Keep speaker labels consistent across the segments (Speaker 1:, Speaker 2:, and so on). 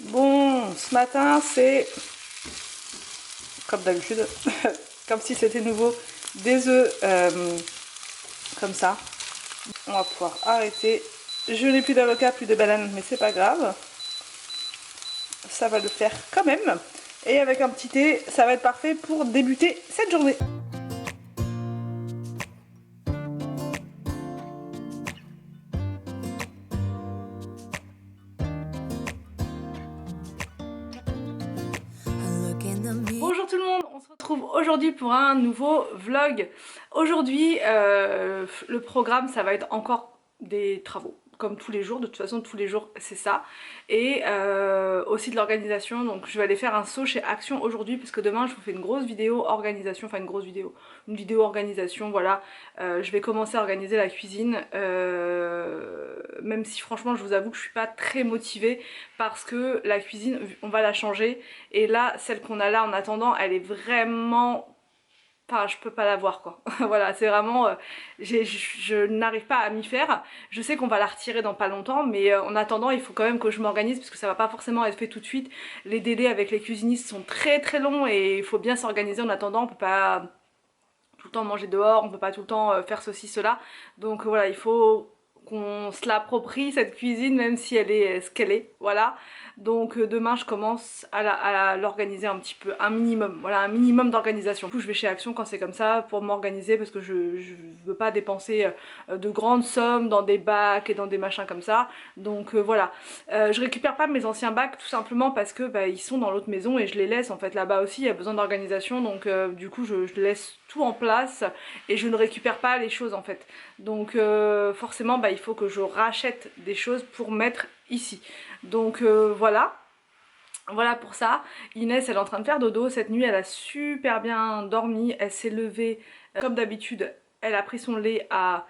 Speaker 1: Bon, ce matin, c'est comme d'habitude, comme si c'était nouveau, des œufs comme ça. On va pouvoir arrêter. Je n'ai plus d'avocat, plus de banane, mais c'est pas grave. Ça va le faire quand même. Et avec un petit thé, ça va être parfait pour débuter cette journée. Bonjour tout le monde, on se retrouve aujourd'hui pour un nouveau vlog. Aujourd'hui, le programme, ça va être encore des travaux, comme tous les jours. De toute façon, tous les jours, c'est ça. Et aussi de l'organisation. Donc je vais aller faire un saut chez Action aujourd'hui, parce que demain, je vous fais une grosse vidéo organisation, enfin une vidéo organisation, voilà. Je vais commencer à organiser la cuisine, même si franchement, je vous avoue que je suis pas très motivée, parce que la cuisine, on va la changer. Et là, celle qu'on a là en attendant, elle est vraiment... Enfin, je peux pas la voir quoi. Voilà, c'est vraiment... je n'arrive pas à m'y faire. Je sais qu'on va la retirer dans pas longtemps, mais en attendant, il faut quand même que je m'organise, parce que ça va pas forcément être fait tout de suite. Les délais avec les cuisinistes sont très très longs et il faut bien s'organiser en attendant. On peut pas tout le temps manger dehors, on peut pas tout le temps faire ceci, cela. Donc voilà, il faut qu'on se l'approprie cette cuisine, même si elle est ce qu'elle est, voilà. Donc demain je commence à l'organiser un petit peu, un minimum, voilà, un minimum d'organisation. Du coup je vais chez Action quand c'est comme ça pour m'organiser, parce que je veux pas dépenser de grandes sommes dans des bacs et dans des machins comme ça. Donc voilà, je récupère pas mes anciens bacs tout simplement parce que bah, ils sont dans l'autre maison et je les laisse en fait là-bas aussi, il y a besoin d'organisation, donc du coup je laisse tout en place et je ne récupère pas les choses en fait. Donc forcément bah, il faut que je rachète des choses pour mettre ici. Donc voilà. Voilà pour ça. Inès elle est en train de faire dodo. Cette nuit elle a super bien dormi. Elle s'est levée comme d'habitude. Elle a pris son lait à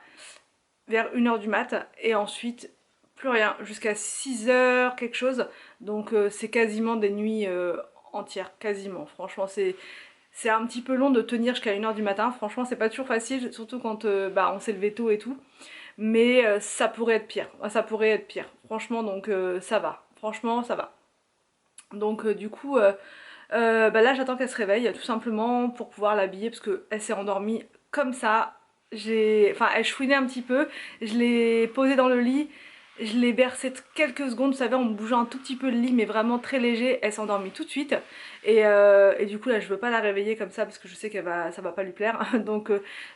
Speaker 1: vers 1h du mat. Et ensuite plus rien. Jusqu'à 6h quelque chose. Donc c'est quasiment des nuits entières. Quasiment. Franchement c'est un petit peu long de tenir jusqu'à 1h du matin. Franchement c'est pas toujours facile. Surtout quand bah, on s'est levé tôt et tout. Mais ça pourrait être pire. Ça pourrait être pire. Franchement donc ça va. Franchement ça va. Donc du coup, bah là j'attends qu'elle se réveille tout simplement pour pouvoir l'habiller, parce qu'elle s'est endormie comme ça. Enfin elle chouinait un petit peu, je l'ai posée dans le lit, je l'ai bercée quelques secondes, vous savez, en bougeant un tout petit peu le lit, mais vraiment très léger. Elle s'est endormie tout de suite. Et du coup là je veux pas la réveiller comme ça, parce que je sais ça va pas lui plaire. Donc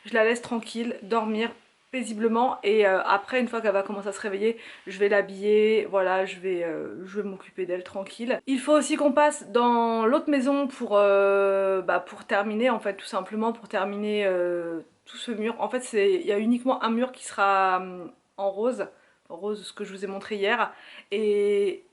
Speaker 1: je la laisse tranquille, dormir paisiblement, et après une fois qu'elle va commencer à se réveiller, je vais l'habiller, voilà, je vais m'occuper d'elle tranquille. Il faut aussi qu'on passe dans l'autre maison bah, pour terminer en fait, tout simplement pour terminer tout ce mur. En fait il y a uniquement un mur qui sera en rose, ce que je vous ai montré hier, et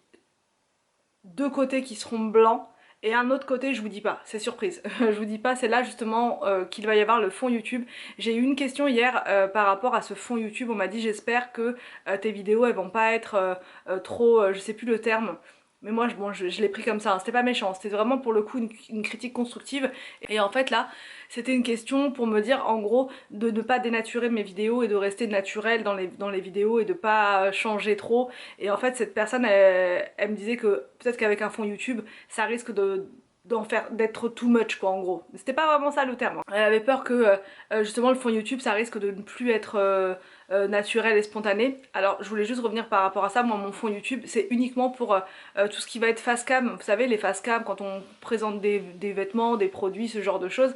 Speaker 1: deux côtés qui seront blancs. Et un autre côté, je vous dis pas, c'est surprise. Je vous dis pas, c'est là justement qu'il va y avoir le fond YouTube. J'ai eu une question hier par rapport à ce fond YouTube. On m'a dit j'espère que tes vidéos elles vont pas être trop, je sais plus le terme. Mais moi bon, je l'ai pris comme ça, hein. C'était pas méchant, c'était vraiment pour le coup une critique constructive. Et en fait là, c'était une question pour me dire en gros de ne pas dénaturer mes vidéos et de rester naturelle dans les vidéos et de pas changer trop. Et en fait cette personne elle me disait que peut-être qu'avec un fond YouTube ça risque d'être too much quoi, en gros. C'était pas vraiment ça le terme. Elle avait peur que justement le fond YouTube ça risque de ne plus être naturel et spontané. Alors je voulais juste revenir par rapport à ça. Moi mon fond YouTube c'est uniquement pour tout ce qui va être face cam. Vous savez les face cam quand on présente des vêtements, des produits, ce genre de choses.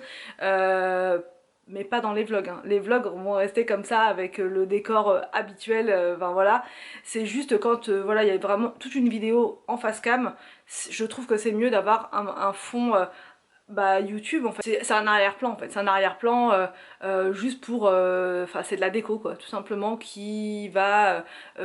Speaker 1: Mais pas dans les vlogs, hein. Les vlogs vont rester comme ça avec le décor habituel, enfin voilà. C'est juste quand voilà, il y a vraiment toute une vidéo en face cam, je trouve que c'est mieux d'avoir un fond bah YouTube en fait. C'est un arrière-plan en fait, c'est un arrière-plan juste pour... Enfin c'est de la déco quoi, tout simplement, qui va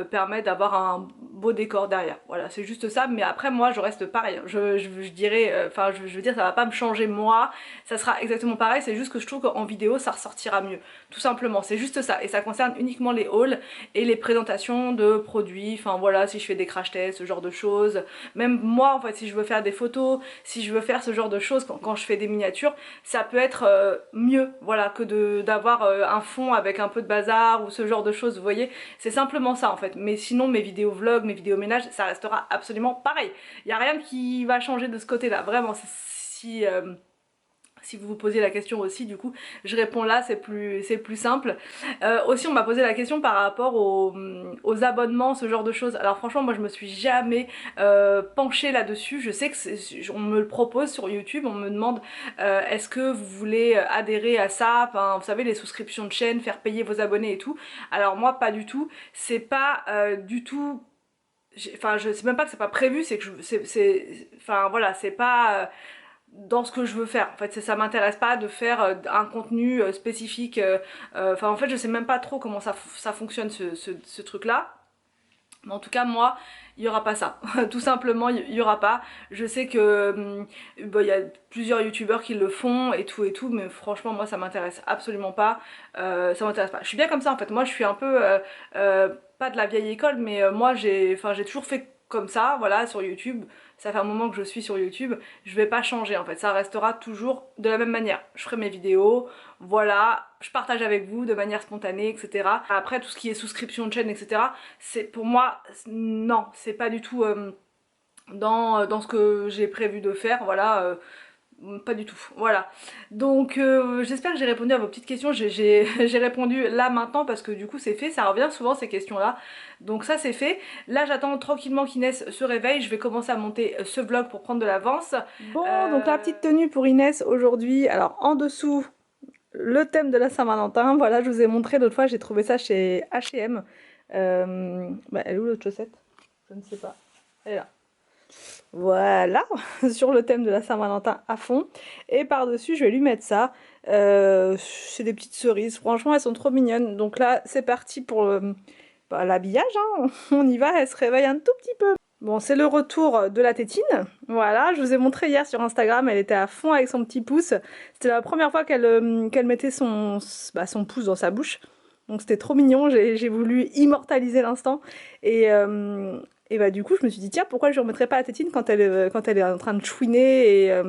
Speaker 1: permettre d'avoir un beau décor derrière. Voilà, c'est juste ça, mais après moi je reste pareil. Je dirais, enfin je veux dire, ça va pas me changer moi, ça sera exactement pareil, c'est juste que je trouve qu'en vidéo ça ressortira mieux. Tout simplement, c'est juste ça. Et ça concerne uniquement les hauls et les présentations de produits, enfin voilà, si je fais des crash tests, ce genre de choses. Même moi en fait, si je veux faire des photos, si je veux faire ce genre de choses, quand je fais des miniatures, ça peut être mieux, voilà, que d'avoir un fond avec un peu de bazar ou ce genre de choses, vous voyez, c'est simplement ça en fait. Mais sinon mes vidéos vlogs, mes vidéos ménage, ça restera absolument pareil. Il n'y a rien qui va changer de ce côté-là, vraiment. Si vous vous posez la question aussi, du coup, je réponds là, c'est plus simple. Aussi, on m'a posé la question par rapport aux abonnements, ce genre de choses. Alors franchement, moi, je me suis jamais penchée là-dessus. Je sais que on me le propose sur YouTube, on me demande est-ce que vous voulez adhérer à ça, enfin, vous savez, les souscriptions de chaîne, faire payer vos abonnés et tout. Alors moi, pas du tout. C'est pas du tout... Enfin, je sais même pas que c'est pas prévu, c'est que enfin voilà, c'est pas dans ce que je veux faire. En fait, ça m'intéresse pas de faire un contenu spécifique. Enfin, en fait, je sais même pas trop comment ça fonctionne ce truc-là. Mais en tout cas, moi, il y aura pas ça. Tout simplement, il y aura pas. Je sais que bah, y a plusieurs youtubeurs qui le font et tout, mais franchement, moi, ça m'intéresse absolument pas. Ça m'intéresse pas. Je suis bien comme ça, en fait. Moi, je suis un peu pas de la vieille école, mais moi, j'ai toujours fait comme ça, voilà, sur YouTube. Ça fait un moment que je suis sur YouTube, je vais pas changer en fait, ça restera toujours de la même manière. Je ferai mes vidéos, voilà, je partage avec vous de manière spontanée, etc. Après tout ce qui est souscription de chaîne, etc. c'est pour moi, non, c'est pas du tout dans ce que j'ai prévu de faire, voilà. Pas du tout, voilà. Donc j'espère que j'ai répondu à vos petites questions. J'ai répondu là maintenant parce que du coup c'est fait, ça revient souvent ces questions là. Donc ça c'est fait. Là j'attends tranquillement qu'Inès se réveille, je vais commencer à monter ce vlog pour prendre de l'avance. Bon, donc la petite tenue pour Inès aujourd'hui. Alors en dessous, le thème de la Saint-Valentin. Voilà, je vous ai montré l'autre fois, j'ai trouvé ça chez H&M. Bah, elle est où l'autre chaussette? Je ne sais pas. Elle est là. Voilà, sur le thème de la Saint-Valentin à fond. Et par-dessus, je vais lui mettre ça. C'est des petites cerises. Franchement, elles sont trop mignonnes. Donc là, c'est parti pour bah, l'habillage. Hein. On y va, elle se réveille un tout petit peu. Bon, c'est le retour de la tétine. Voilà, je vous ai montré hier sur Instagram. Elle était à fond avec son petit pouce. C'était la première fois qu'elle mettait son pouce dans sa bouche. Donc c'était trop mignon. J'ai voulu immortaliser l'instant. Et bah du coup je me suis dit tiens pourquoi je ne remettrais pas la tétine quand elle est en train de chouiner et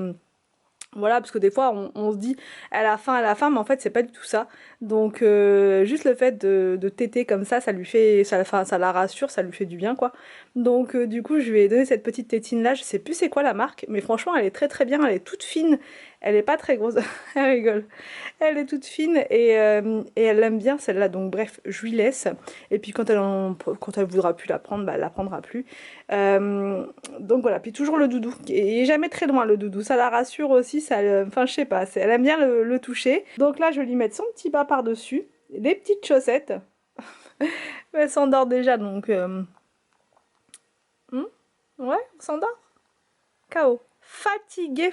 Speaker 1: voilà, parce que des fois on se dit elle a faim, mais en fait c'est pas du tout ça. Donc juste le fait de téter comme ça lui fait, ça la rassure, ça lui fait du bien quoi. Donc du coup je lui ai donné cette petite tétine là, je sais plus c'est quoi la marque, mais franchement elle est très très bien, elle est toute fine, elle est pas très grosse, elle rigole. Elle est toute fine et elle aime bien celle-là, donc bref, je lui laisse. Et puis quand elle voudra plus la prendre, bah elle la prendra plus. Donc voilà, puis toujours le doudou, il est jamais très loin le doudou, ça la rassure aussi, enfin je sais pas, elle aime bien le toucher. Donc là je vais lui mettre son petit bas par-dessus, les petites chaussettes. Elle s'endort déjà donc... Ouais, on s'endort. KO. Fatiguée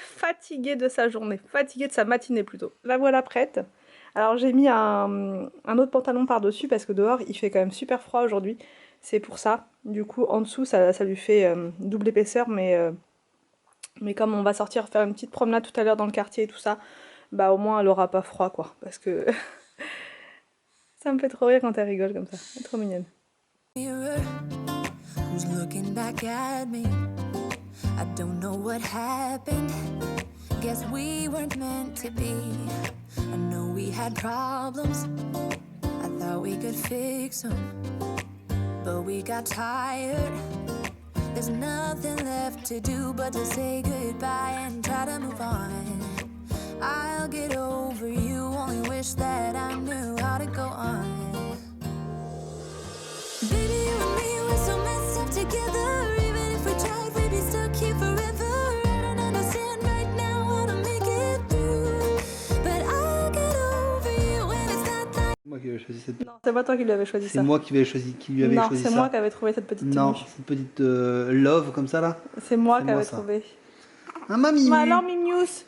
Speaker 1: de sa journée, fatiguée de sa matinée plutôt. La voilà prête. Alors j'ai mis un autre pantalon par-dessus parce que dehors il fait quand même super froid aujourd'hui. C'est pour ça. Du coup en dessous ça lui fait double épaisseur mais comme on va sortir faire une petite promenade tout à l'heure dans le quartier et tout ça, bah au moins elle aura pas froid quoi. Parce que ça me fait trop rire quand elle rigole comme ça. Elle est trop mignonne. I don't know what happened. Guess we weren't meant to be. I know we had problems. I thought we could fix them. But we got tired. There's nothing left to do but to say goodbye and try to move on. I'll get over you. Only wish that I knew how to go on. Baby, you and me, we're so messed up together. Even if we tried, we'd be stuck here forever. I don't understand right now how to make it through. But I'll get over you when it's not like...
Speaker 2: Moi qui avais choisi cette...
Speaker 1: Non, c'est pas toi qui lui avais choisi ça.
Speaker 2: C'est moi qui lui avais choisi ça.
Speaker 1: Non, c'est moi qui avais trouvé cette petite tenue.
Speaker 2: Non, cette petite love comme ça là.
Speaker 1: C'est moi qui avais trouvé.
Speaker 2: Ah, mamie.
Speaker 1: Mais alors Mimius.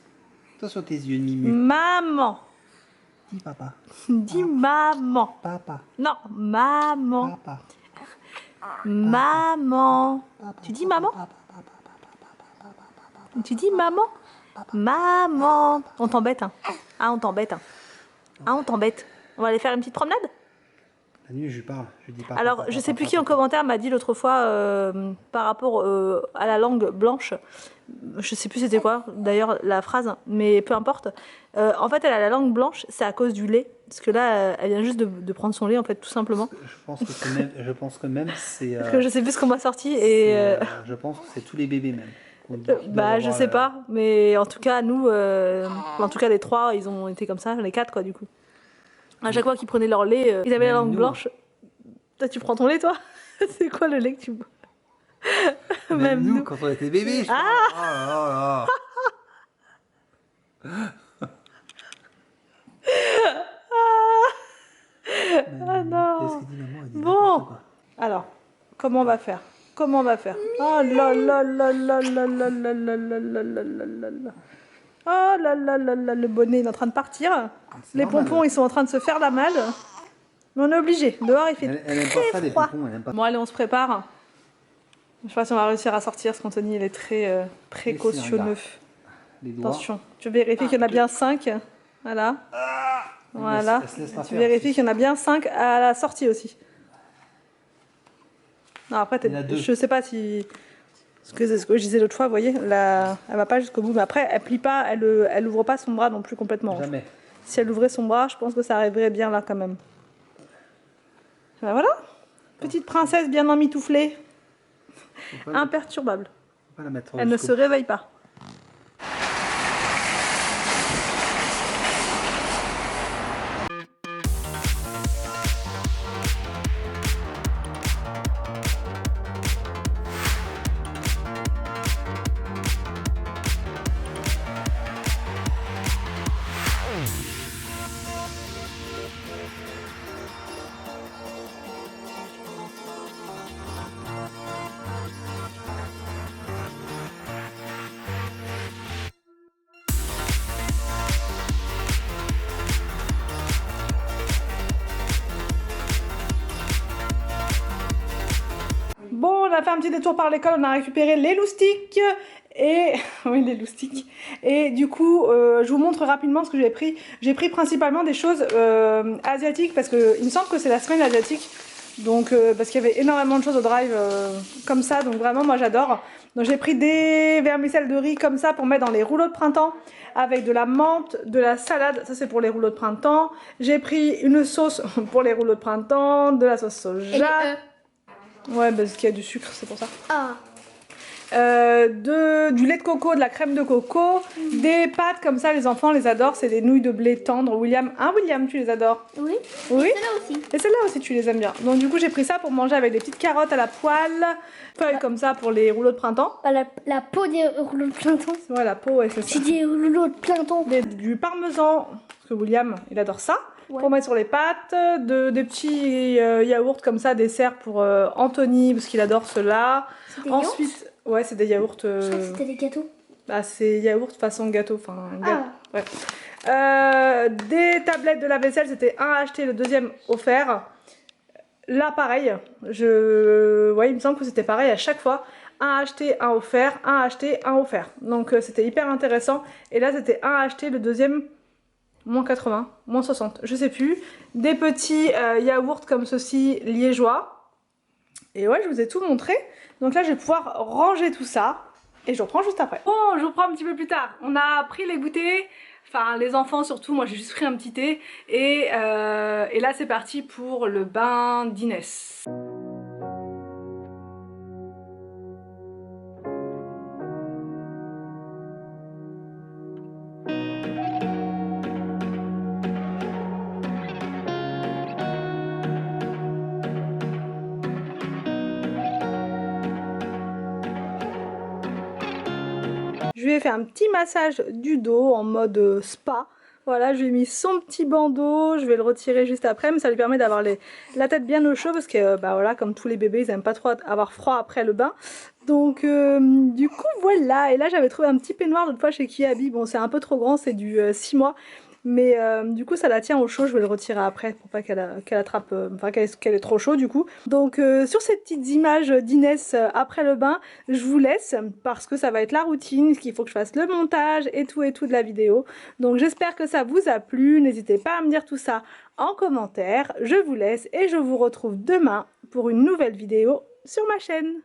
Speaker 2: Attention tes yeux, Mimu.
Speaker 1: Maman.
Speaker 2: Dis papa.
Speaker 1: Dis maman.
Speaker 2: Papa.
Speaker 1: Non, maman.
Speaker 2: Papa.
Speaker 1: Maman. Tu dis maman? Tu dis maman? Maman. On t'embête, hein. Ah, on t'embête, hein. Ah, on t'embête. On va aller faire une petite promenade?
Speaker 2: La nuit, je lui parle. Je lui dis pas.
Speaker 1: Alors, je sais plus qui en commentaire m'a dit l'autre fois par rapport à la langue blanche. Je sais plus c'était quoi d'ailleurs la phrase, mais peu importe. En fait, elle a la langue blanche, c'est à cause du lait. Parce que là, elle vient juste de prendre son lait, en fait, tout simplement.
Speaker 2: Je pense que même c'est.
Speaker 1: Parce que je sais plus ce qu'on m'a sorti et.
Speaker 2: Je pense que c'est tous les bébés même.
Speaker 1: Bah, je sais pas, mais en tout cas, nous, en tout cas, les 3, ils ont été comme ça, les 4, quoi, du coup. À chaque fois qu'ils prenaient leur lait, ils avaient la langue blanche. Toi, tu prends ton lait, toi? C'est quoi le lait que tu bois?
Speaker 2: Même nous, quand on était bébés.
Speaker 1: Ah
Speaker 2: oh là là.
Speaker 1: Ah non.
Speaker 2: Qu'est-ce qu'il dit, maman? Elle dit
Speaker 1: Bon,
Speaker 2: n'importe quoi.
Speaker 1: alors, comment on va faire? Comment on va faire? Oh là là là là là là là là là là là là là. Oh là là là là, le bonnet il est en train de partir.
Speaker 2: C'est
Speaker 1: Les
Speaker 2: normal.
Speaker 1: pompons ils sont en train de se faire la malle. Mais on est obligé. Dehors il fait
Speaker 2: Elle aime pas
Speaker 1: très
Speaker 2: ça, les
Speaker 1: froid.
Speaker 2: pompons. Elle aime pas.
Speaker 1: Bon allez, on se prépare. Je sais pas si on va réussir à sortir parce qu'Anthony il est très précautionneux.
Speaker 2: Les doigts.
Speaker 1: Attention, tu vérifies qu'il y en a bien 5. Voilà. Voilà.
Speaker 2: Elle se laisse pas
Speaker 1: Tu
Speaker 2: faire,
Speaker 1: vérifies
Speaker 2: aussi.
Speaker 1: qu'il y en a bien 5 à la sortie aussi. Non, après,
Speaker 2: Il y en a 2.
Speaker 1: je sais pas si. C'est ce que je disais l'autre fois, vous voyez, elle va pas jusqu'au bout. Mais après, elle plie pas, elle ouvre pas son bras non plus complètement.
Speaker 2: Jamais.
Speaker 1: Si elle ouvrait son bras, je pense que ça arriverait bien là quand même. Ben voilà. Petite princesse bien emmitouflée.
Speaker 2: Faut pas,
Speaker 1: Imperturbable.
Speaker 2: faut pas la mettre
Speaker 1: Elle ne se
Speaker 2: jusqu'au-
Speaker 1: réveille pas. Bon, on a fait un petit détour par l'école, on a récupéré les loustiques et oui, les loustiques. Et du coup, je vous montre rapidement ce que j'ai pris. J'ai pris principalement des choses asiatiques parce que il me semble que c'est la semaine asiatique. Donc parce qu'il y avait énormément de choses au drive comme ça, donc vraiment moi j'adore. Donc j'ai pris des vermicelles de riz comme ça pour mettre dans les rouleaux de printemps avec de la menthe, de la salade, ça c'est pour les rouleaux de printemps. J'ai pris une sauce pour les rouleaux de printemps, de la sauce soja. Ouais, parce qu'il y a du sucre, c'est pour ça.
Speaker 3: Ah.
Speaker 1: Du lait de coco, de la crème de coco, des pâtes comme ça, les enfants les adorent, c'est des nouilles de blé tendre. William, hein William, tu les adores?
Speaker 3: Oui.
Speaker 1: Oui.
Speaker 3: Celle-là aussi.
Speaker 1: Et celle-là aussi, tu les aimes bien. Donc du coup, j'ai pris ça pour manger avec des petites carottes à la poêle, feuilles comme ça pour les rouleaux de printemps.
Speaker 3: Pas la peau des rouleaux de printemps.
Speaker 1: Ouais, la peau, ouais, c'est ça.
Speaker 3: C'est des rouleaux de printemps.
Speaker 1: Du parmesan, parce que William, il adore ça.
Speaker 3: Ouais.
Speaker 1: Pour mettre sur les pâtes, des petits yaourts comme ça, dessert pour Anthony, parce qu'il adore cela.
Speaker 3: C'est des
Speaker 1: Ensuite, ouais, c'est des yaourts.
Speaker 3: Je crois que c'était des gâteaux.
Speaker 1: Bah, c'est yaourt façon gâteau, enfin
Speaker 3: Ah.
Speaker 1: ouais. Des tablettes de lave-vaisselle, c'était un acheté, le deuxième offert. Là pareil, ouais, il me semble que c'était pareil à chaque fois. Un acheté, un offert, un acheté, un offert. Donc c'était hyper intéressant. Et là c'était un acheté, le deuxième moins 80, moins 60, je sais plus. Des petits yaourts comme ceci, liégeois. Et ouais, je vous ai tout montré. Donc là je vais pouvoir ranger tout ça. Et je reprends juste après. Bon, je vous reprends un petit peu plus tard. On a pris les goûters, enfin les enfants surtout, moi j'ai juste pris un petit thé. Et là c'est parti pour le bain d'Inès. Je lui ai fait un petit massage du dos en mode spa. Voilà, je lui ai mis son petit bandeau, je vais le retirer juste après, mais ça lui permet d'avoir la tête bien au chaud parce que bah voilà, comme tous les bébés, ils aiment pas trop avoir froid après le bain. Donc du coup voilà, et là j'avais trouvé un petit peignoir l'autre fois chez Kiabi. Bon, c'est un peu trop grand, c'est du 6 mois. Mais du coup ça la tient au chaud, je vais le retirer après pour pas qu'elle attrape, enfin qu'elle est trop chaud du coup. Donc sur ces petites images d'Inès après le bain, je vous laisse parce que ça va être la routine, qu'il faut que je fasse le montage et tout de la vidéo. Donc j'espère que ça vous a plu, n'hésitez pas à me dire tout ça en commentaire. Je vous laisse et je vous retrouve demain pour une nouvelle vidéo sur ma chaîne.